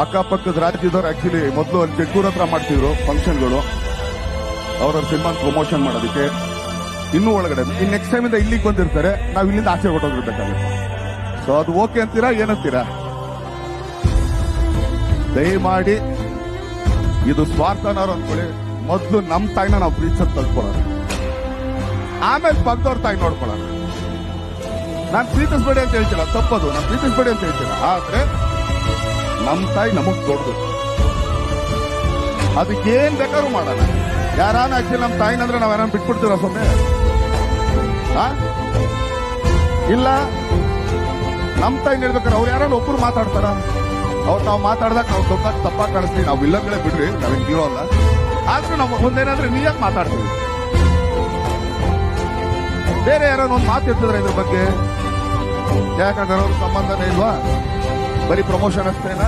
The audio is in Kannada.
ಅಕ್ಕಪಕ್ಕದ ರಾಜ್ಯದವ್ರು ಆಕ್ಚುಲಿ ಮೊದಲು ಅಲ್ಲಿ ಜಗ್ಗೂರ್ ಹತ್ರ ಮಾಡ್ತಿದ್ರು ಫಂಕ್ಷನ್ಗಳು, ಅವ್ರ ಸಿನಿಮಾ ಪ್ರಮೋಷನ್ ಮಾಡೋದಕ್ಕೆ. ಇನ್ನೂ ಒಳಗಡೆ ಇನ್ ನೆಕ್ಸ್ಟ್ ಟೈಮ್ ಇಂದ ಇಲ್ಲಿಗೆ ಬಂದಿರ್ತಾರೆ, ನಾವು ಇಲ್ಲಿಂದ ಆಚೆ ಹೊಟ್ಟೋಗಿರ್ಬೇಕಾಗುತ್ತೆ. ಸೊ ಅದು ಓಕೆ ಅಂತೀರಾ ಏನಂತೀರಾ? ದಯಮಾಡಿ ಇದು ಸ್ವಾರ್ಥನವ್ರು ಅಂದ್ಕೊಳ್ಳಿ. ಮೊದಲು ನಮ್ ತಾಯಿನ ನಾವು ಪ್ರೀತಿಸೋದು ಕಲ್ತ್ಕೊಳ್ಳೋಣ, ಆಮೇಲೆ ಪಕ್ಕದವ್ರ ತಾಯಿ ನೋಡ್ಕೊಳ್ಳೋಣ. ನಾನ್ ಪ್ರೀತಿಸ್ಬೇಡಿ ಅಂತ ಹೇಳ್ತಿಲ್ಲ, ತಪ್ಪದು, ನಾನು ಪ್ರೀತಿಸ್ಬೇಡಿ ಅಂತ ಹೇಳ್ತಿಲ್ಲ. ಆದ್ರೆ ನಮ್ ತಾಯಿ ನಮಗ್ ದೊಡ್ಡದು, ಅದಕ್ಕೇನ್ ಬೇಕಾದ್ರೂ ಮಾಡೋಣ. ಯಾರಾನ ಆಕ್ಚುಲಿ ನಮ್ ತಾಯಿನಂದ್ರೆ ನಾವ್ ಯಾರನ್ನ ಬಿಟ್ಬಿಡ್ತೀರ ಸೊಮ್ಮೆ? ಇಲ್ಲ, ನಮ್ ತಾಯಿ ಹೇಳ್ಬೇಕಾರೆ ಅವ್ರು ಯಾರನ್ನ ಒಬ್ರು ಮಾತಾಡ್ತಾರ? ಅವ್ರು ನಾವು ಮಾತಾಡ್ದಾಗ ನಾವು ತಪ್ಪಾಗಿ ಕಾಣಿಸ್ತೀವಿ. ನಾವು ವಿಲ್ಲನ್ಗಳೇ ಬಿಡ್ರಿ, ನಾವೇನ್ ಹೀರೋ ಅಲ್ಲ. ಆದ್ರೂ ನಾವು ಒಂದೇನಾದ್ರೆ ನೀಯಾಗಿ ಮಾತಾಡ್ತೀವಿ. ಬೇರೆ ಯಾರನ್ನ ಒಂದು ಮಾತಿರ್ತಿದ್ರೆ ಇದ್ರ ಬಗ್ಗೆ, ಯಾಕಂದ್ರೆ ಅವ್ರ ಸಂಬಂಧನೇ ಇಲ್ವಾ? ಬರೀ ಪ್ರಮೋಷನ್ ಅಷ್ಟೇನಾ?